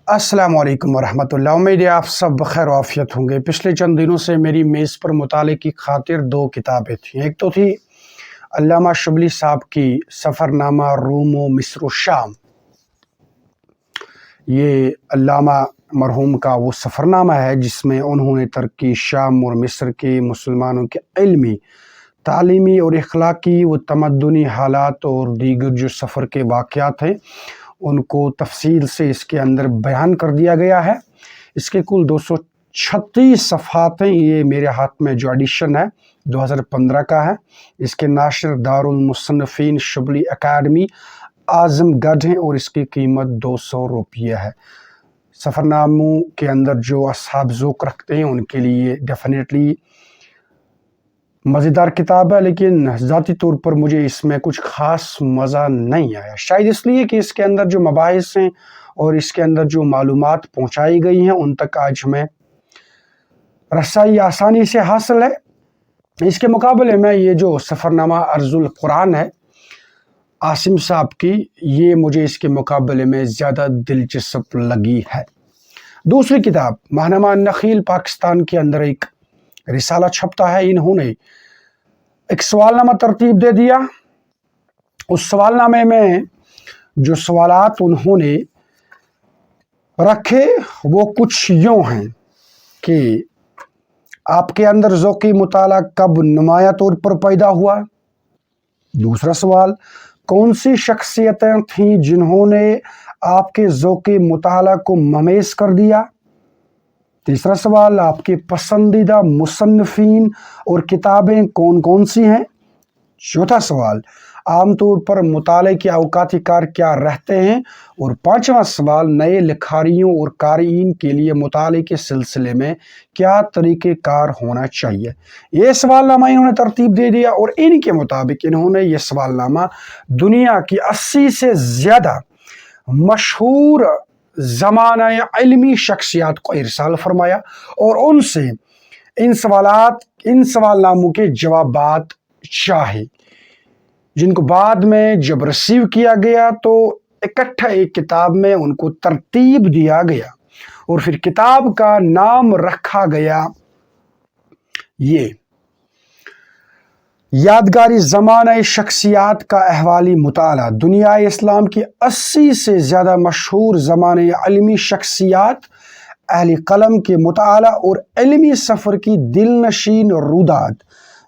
अस्सलाम वालेकुम वरहमत उल्लाह। उम्मीद है आप सब बखैर आफियत होंगे। पिछले चंद दिनों से मेरी मेज़ पर मुताले की खातिर दो किताबें थीं। एक तो थी अल्लामा शुबली साहब की सफ़रनामा रूम व मिस्र व शाम। ये अल्लामा मरहूम का वो सफ़रनामा है जिसमें उन्होंने तरकी शाम और मिस्र के मुसलमानों के इल्मी, तालीमी और अखलाकी व तमद्दुनी हालात और दीगर जो सफ़र के वाक़यात हैं उनको तफसील से इसके अंदर बयान कर दिया गया है। इसके कुल 236 सफ़हात हैं। ये मेरे हाथ में जो एडिशन है 2015 का है। इसके नाशिर दारुल मुसन्निफ़ीन शुबली अकादमी आज़मगढ़ हैं और इसकी कीमत 200 रुपये है। सफ़रनामों के अंदर जो असहाब ज़ौक़ रखते हैं उनके लिए डेफिनेटली मज़ेदार किताब है, लेकिन ज़ाती तौर पर मुझे इसमें कुछ ख़ास मज़ा नहीं आया। शायद इसलिए कि इसके अंदर जो मबाहिस हैं और इसके अंदर जो मालूमात पहुँचाई गई हैं उन तक आज हमें रसाई आसानी से हासिल है। इसके मुकाबले में ये जो सफ़रनामा अर्जुल कुरान है आसिम साहब की, ये मुझे इसके मुकाबले में ज़्यादा दिलचस्प लगी है। दूसरी किताब माहनामा नखील पाकिस्तान के अंदर एक रिसाला छपता है। इन्होंने एक सवालनामा तरतीब दे दिया। उस सवालनामे में जो सवालात उन्होंने रखे वो कुछ यूँ हैं कि आपके अंदर ज़ौक़ी मुताला कब नुमाया तौर पर पैदा हुआ। दूसरा सवाल, कौन सी शख्सियतें थीं जिन्होंने आपके ज़ौक़ी मुताला को ममेज़ कर दिया। तीसरा सवाल, आपके पसंदीदा मुसन्निफ़ीन और किताबें कौन कौन सी हैं। चौथा सवाल, आमतौर पर मुताले के औकाती कार क्या रहते हैं। और पाँचवा सवाल, नए लिखारियों और क़ारीन के लिए मुताले के सिलसिले में क्या तरीक़ेकार होना चाहिए। ये सवालनामा इन्होंने तरतीब दे दिया और इनके मुताबिक इन्होंने ये सवालनामा दुनिया की 80 से ज़्यादा मशहूर ज़माना या इल्मी शख्सियात को इरसाल फरमाया और उनसे इन सवालनामों के जवाबात चाहे, जिनको बाद में जब रिसीव किया गया तो इकट्ठा एक किताब में उनको तरतीब दिया गया और फिर किताब का नाम रखा गया ये यादगारी ज़माना शख्सियात का अहवाली मुताला। दुनिया इस्लाम की 80 से ज़्यादा मशहूर ज़माने इल्मी शख्सियात, अहले कलम के मुताला और इल्मी सफ़र की दिलनशीन रुदात,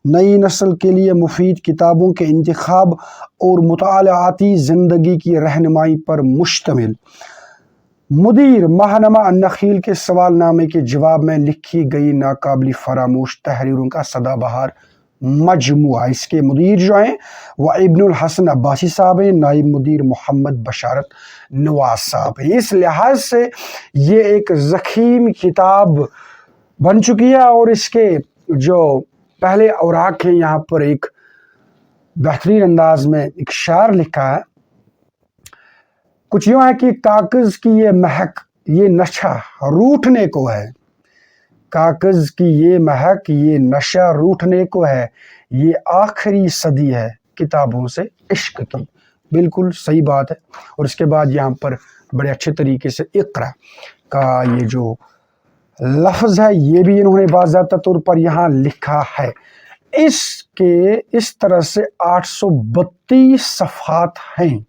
नई नस्ल के लिए मुफीद किताबों के इंतखाब और मुतालाती ज़िंदगी की रहनुमाई पर मुश्तमिल मुदीर माहनामा नखील के सवालनामे के जवाब में लिखी गई नाकाबिल फरामोश तहरीरों का सदाबहार मजमुआ। इसके मुदीर जो हैं वह इब्नुल हसन अब्बासी साहब हैं, नाइब मुदीर मोहम्मद बशारत नवाज साहब हैं। इस लिहाज से ये एक ज़ख़ीम किताब बन चुकी है और इसके जो पहले औराक हैं यहाँ पर एक बेहतरीन अंदाज में एक शार लिखा है। कुछ यूँ है कि कागज़ की ये महक ये नशा रूठने को है, कागज़ की ये महक ये नशा रूठने को है, ये आखिरी सदी है किताबों से इश्क की। बिल्कुल सही बात है। और इसके बाद यहाँ पर बड़े अच्छे तरीके से इक़रा का ये जो लफ्ज़ है ये भी इन्होंने बाज़ाब्ता तौर पर यहाँ लिखा है। इसके इस तरह से 832 सफ़हात हैं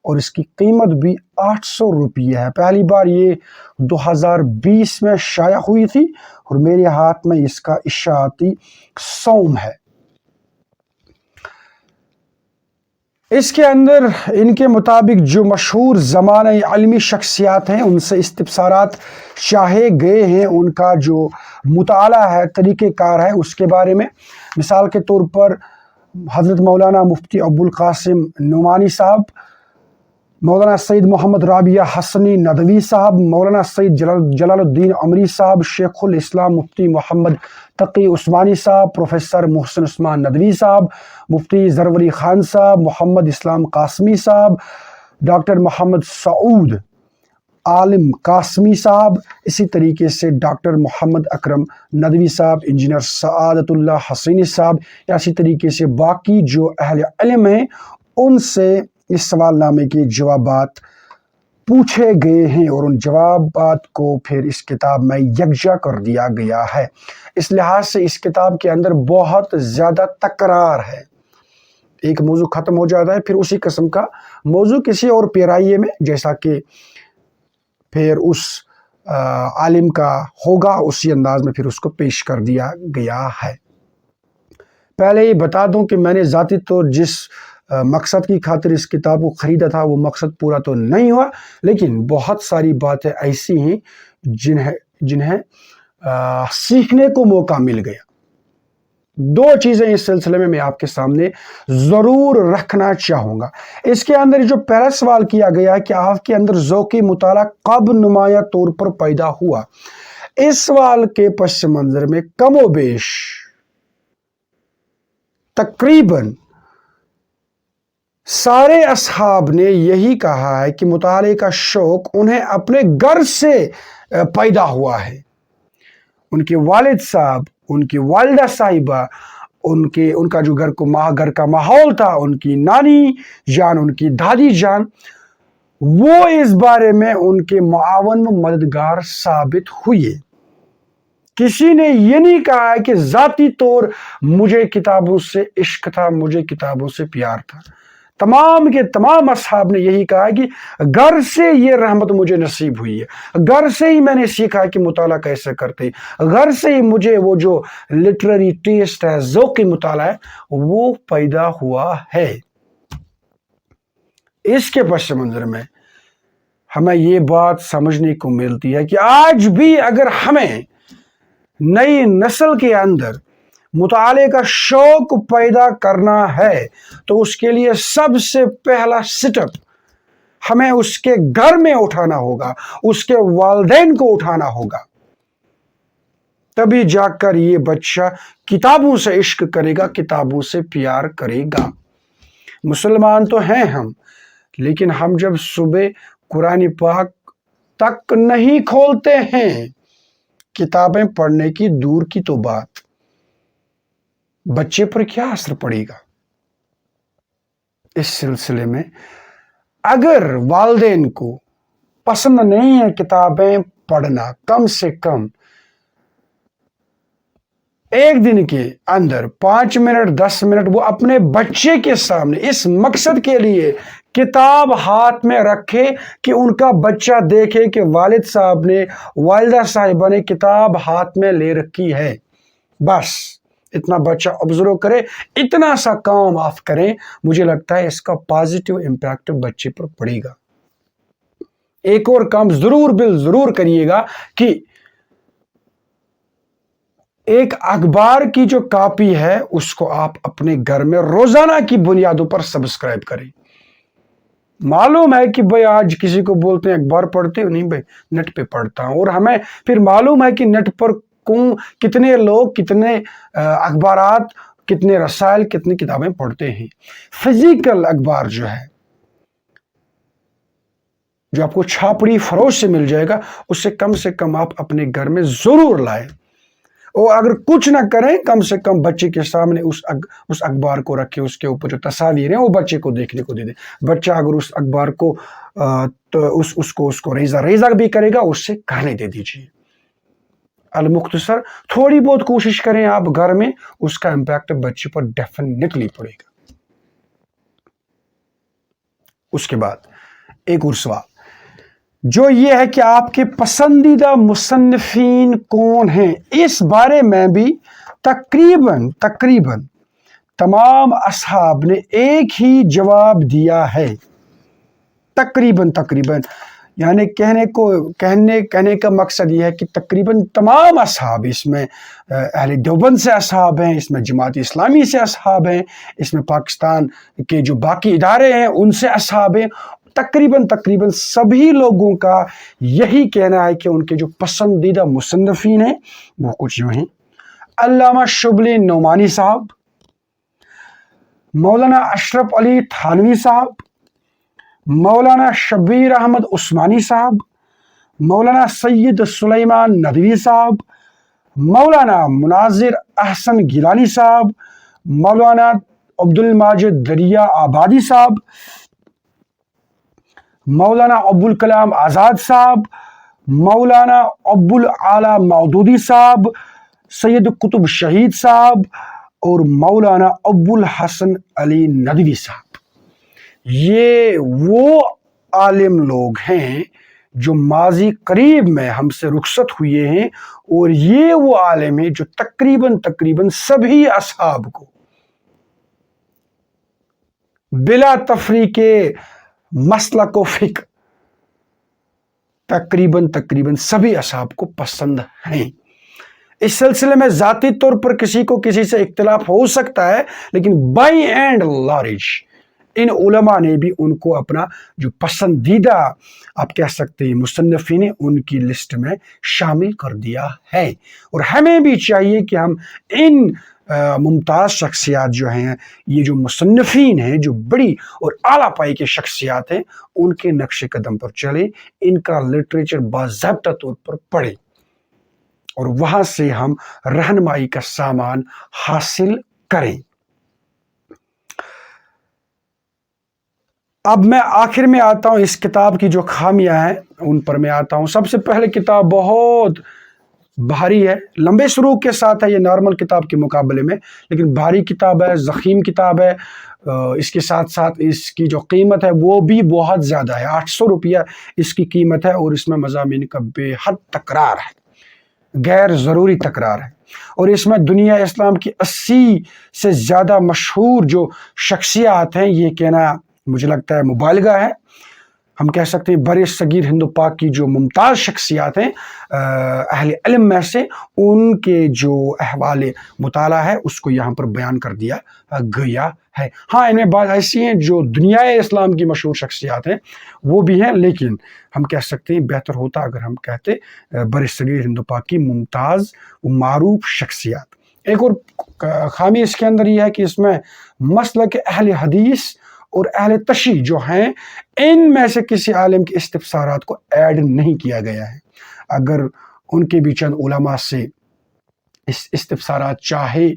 और इसकी कीमत भी 800 रुपये है। पहली बार ये 2020 में शाया हुई थी और मेरे हाथ में इसका इशाअती सौम है। इसके अंदर इनके मुताबिक जो मशहूर ज़माना इल्मी शख्सियात हैं उनसे इस्तिफ़सारात चाहे गए हैं, उनका जो मुताला है तरीक़ेकार है उसके बारे में। मिसाल के तौर पर हज़रत मौलाना मुफ्ती अबुल कासिम नुमानी साहब, मौलाना सैयद मोहम्मद राबिया हसनी नदवी साहब, मौलाना सैयद जलालुद्दीन अमरी साहब, शेखुल इस्लाम मुफ्ती मोहम्मद तकी उस्मानी साहब, प्रोफेसर मोहसिन उस्मान नदवी साहब, मुफ्ती ज़रवरी ख़ान साहब, मोहम्मद इस्लाम कासमी साहब, डॉक्टर मोहम्मद सऊद आलिम कासमी साहब, इसी तरीके से डॉक्टर मोहम्मद अकरम नदवी साहब, इंजीनियर सआदतुल्लाह हसीनी साहब, या इसी तरीके से बाकी जो अहले इल्म हैं उनसे इस सवालनामे के जवाबात पूछे गए हैं और उन जवाबात को फिर इस किताब में यकजा कर दिया गया है। इस लिहाज से इस किताब के अंदर बहुत ज़्यादा तकरार है। एक मौजू ख़त्म हो जाता है, फिर उसी किस्म का मौजू किसी और पेराइए में, जैसा कि फिर उस आलिम का होगा, उसी अंदाज में फिर उसको पेश कर दिया गया है। पहले ये बता दूं कि मैंने ज़ाती तौर जिस मकसद की खातिर इस किताब को ख़रीदा था वो मकसद पूरा तो नहीं हुआ, लेकिन बहुत सारी बातें ऐसी हैं जिन्हें सीखने को मौका मिल गया। दो चीज़ें इस सिलसिले में मैं आपके सामने ज़रूर रखना चाहूँगा। इसके अंदर जो पहला सवाल किया गया है कि आपके अंदर ज़ौक़ी मुताला कब नुमाया तौर पर पैदा हुआ, इस सवाल के पस मंज़र में कमोबेश तकरीबन सारे असहाब ने यही कहा है कि मुताले का शौक़ उन्हें अपने घर से पैदा हुआ है। उनके वालिद साहब, उनकी वालिदा साहिबा, उनका जो घर का माहौल था, उनकी नानी जान, उनकी दादी जान, वो इस बारे में उनके मुआवन मददगार साबित हुए। किसी ने ये नहीं कहा है कि ज़ाती तौर मुझे किताबों से इश्क था, मुझे किताबों से प्यार था। तमाम के तमाम असहाब ने यही कहा है कि घर से ये रहमत मुझे नसीब हुई है, घर से ही मैंने सीखा है कि मुताला कैसे करते, घर से ही मुझे वो जो लिटरेरी टेस्ट है, ज़ौक़ी मुताला है, वो पैदा हुआ है। इसके पस मंज़र में हमें ये बात समझने को मिलती है कि आज भी अगर हमें नई नस्ल के अंदर मुताले का शौक पैदा करना है तो उसके लिए सबसे पहला स्टेप हमें उसके घर में उठाना होगा, उसके वालिदैन को उठाना होगा। तभी जाकर ये बच्चा किताबों से इश्क करेगा, किताबों से प्यार करेगा। मुसलमान तो हैं हम, लेकिन हम जब सुबह कुरान पाक तक नहीं खोलते हैं, किताबें पढ़ने की दूर की तो बात, बच्चे पर क्या असर पड़ेगा। इस सिलसिले में अगर वालिदैन को पसंद नहीं है किताबें पढ़ना, कम से कम एक दिन के अंदर 5 मिनट 10 मिनट वो अपने बच्चे के सामने इस मकसद के लिए किताब हाथ में रखे कि उनका बच्चा देखे कि वालिद साहब ने, वालिदा साहिबा ने किताब हाथ में ले रखी है। बस इतना बच्चा ऑब्जर्व करे, इतना सा काम आप करें, मुझे लगता है इसका पॉजिटिव इम्पैक्ट बच्चे पर पड़ेगा। एक और काम जरूर करिएगा कि एक अखबार की जो कॉपी है उसको आप अपने घर में रोजाना की बुनियादों पर सब्सक्राइब करें। मालूम है कि भाई आज किसी को बोलते हैं अखबार पढ़ते हो, नहीं भाई नेट पे पढ़ता हूं, और हमें फिर मालूम है कि नेट पर कितने लोग, कितने अखबारात, कितने रसायल, कितनी किताबें पढ़ते हैं। फिजिकल अखबार जो है, जो आपको छापड़ी फरोश से मिल जाएगा, उससे कम आप अपने घर में जरूर लाएं। और अगर कुछ ना करें, कम से कम बच्चे के सामने उस अखबार को रखें, उसके ऊपर जो तस्वीरें हैं वो बच्चे को देखने को दे दें। बच्चा अगर उस अखबार को तो उसको रेजा भी करेगा, उससे कहने दे दीजिए। अल-मुख्तसर थोड़ी बहुत कोशिश करें आप घर में, उसका इम्पैक्ट बच्चे पर डेफिनेटली पड़ेगा। उसके बाद एक और सवाल जो ये है कि आपके पसंदीदा मुसन्निफीन कौन हैं, इस बारे में भी तकरीबन तमाम असहाब ने एक ही जवाब दिया है। तकरीबन यानी कहने का मकसद यह है कि तकरीबन तमाम असहाब, इसमें अहले देवबंद से असहाब हैं, इसमें जमात इस्लामी से असहाब हैं, इसमें पाकिस्तान के जो बाकी इदारे हैं उनसे असहाब हैं, तकरीबन सभी लोगों का यही कहना है कि उनके जो पसंदीदा मुसन्निफीन हैं वो कुछ यूं हैं: अल्लामा शुबली नौमानी साहब, मौलाना अशरफ अली थानवी साहब, मौलाना शब्बीर अहमद उस्मानी साहब, मौलाना सैयद सुलेमान नदवी साहब, मौलाना मुनाजिर अहसन गिलानी साहब, मौलाना अब्दुल माजिद दरिया आबादी साहब, मौलाना अब्दुल कलाम आज़ाद साहब, मौलाना अब्दुल आला मौदूदी साहब, सैयद कुतुब शहीद साहब और मौलाना अब्दुल हसन अली नदवी साहब। ये वो आलिम लोग हैं जो माजी करीब में हमसे रुखसत हुए हैं, और ये वो आलिम हैं जो तकरीबन सभी असहाब को बिला तफरीके मसलक व फिक्र तकरीबन सभी असहाब को पसंद हैं। इस सिलसिले में ज़ाती तौर पर किसी को किसी से इख्तिलाफ हो सकता है, लेकिन बाई एंड लार्ज इन उलमा ने भी उनको अपना जो पसंदीदा आप कह सकते हैं मुसन्निफीन ने उनकी लिस्ट में शामिल कर दिया है। और हमें भी चाहिए कि हम इन मुमताज़ शख्सियात जो हैं, ये जो मुसन्निफीन हैं, जो बड़ी और आला पाई के शख्सियात हैं, उनके नक्शे कदम पर चलें, इनका लिटरेचर बाज़ाब्ता तौर पर पढ़ें और वहाँ से हम रहनुमाई का सामान हासिल करें। अब मैं आखिर में आता हूँ, इस किताब की जो खामियां हैं उन पर मैं आता हूँ। सबसे पहले किताब बहुत भारी है, लंबे शुरू के साथ है ये नॉर्मल किताब के मुकाबले में, लेकिन भारी किताब है, ज़ख़ीम किताब है। इसके साथ साथ इसकी जो कीमत है वो भी बहुत ज़्यादा है, 800 रुपया इसकी कीमत है, और इसमें मज़ामीन का बेहद तकरार है, गैर ज़रूरी तकरार है। और इसमें दुनिया इस्लाम की 80 से ज़्यादा मशहूर जो शख्सियात हैं, ये कहना मुझे लगता है मुबालगा है। हम कह सकते हैं बरे सगीर हिंदू पाक की जो मुमताज़ शख्सियात हैं अहले इल्म में से, उनके जो अहवाल मुताला है उसको यहाँ पर बयान कर दिया गया है। हाँ, इनमें बात ऐसी हैं जो दुनिया इस्लाम की मशहूर शख्सियात हैं वो भी हैं, लेकिन हम कह सकते हैं बेहतर होता अगर हम कहते बरे सगीर हिंदू पाक की मुमताज़ मारूफ शख्सियात। एक और खामी इसके अंदर ये है कि इसमें मसलक अहले हदीस और अहले तशी जो हैं, इनमें से किसी आलिम के इस्तिफसारात को ऐड नहीं किया गया है। अगर उनके भी चंद उलमा से इस इस्तिफसारात चाहे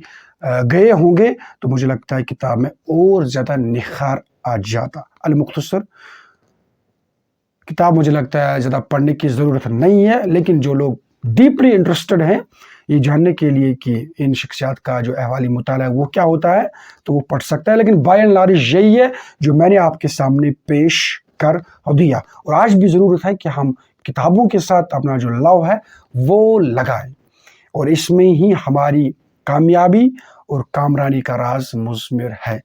गए होंगे तो मुझे लगता है किताब में और ज़्यादा निखार आ जाता। अल-मुख्तसर किताब मुझे लगता है ज़्यादा पढ़ने की ज़रूरत नहीं है, लेकिन जो लोग डीपली इंटरेस्टेड हैं ये जानने के लिए कि इन शख्सियात का जो अहवाली मुताला है वो क्या होता है, तो वो पढ़ सकता है। लेकिन बाय एंड लार्ज यही है जो मैंने आपके सामने पेश कर दिया, और आज भी ज़रूरत है कि हम किताबों के साथ अपना जो लव है वो लगाएं, और इसमें ही हमारी कामयाबी और कामरानी का राज मुज़मिर है।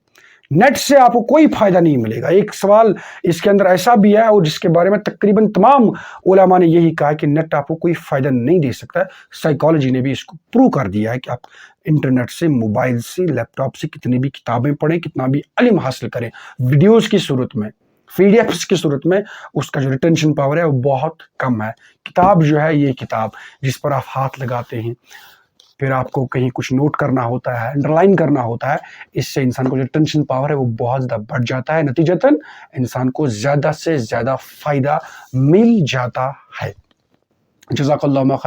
नेट से आपको कोई फ़ायदा नहीं मिलेगा। एक सवाल इसके अंदर ऐसा भी है और जिसके बारे में तकरीबन तमाम उलमा ने यही कहा कि नेट आपको कोई फ़ायदा नहीं दे सकता। साइकोलॉजी ने भी इसको प्रूव कर दिया है कि आप इंटरनेट से, मोबाइल से, लैपटॉप से कितनी भी किताबें पढ़ें, कितना भी इल्म हासिल करें, वीडियोज़ की सूरत में, पीडीएफ्स की सूरत में, उसका जो रिटेंशन पावर है वो बहुत कम है। किताब जो है, ये किताब जिस पर आप हाथ लगाते हैं, फिर आपको कहीं कुछ नोट करना होता है, अंडरलाइन करना होता है, इससे इंसान को जो टेंशन पावर है वो बहुत ज़्यादा बढ़ जाता है। नतीजतन इंसान को ज़्यादा से ज़्यादा फ़ायदा मिल जाता है। जज़ाकल्लाहु खैर।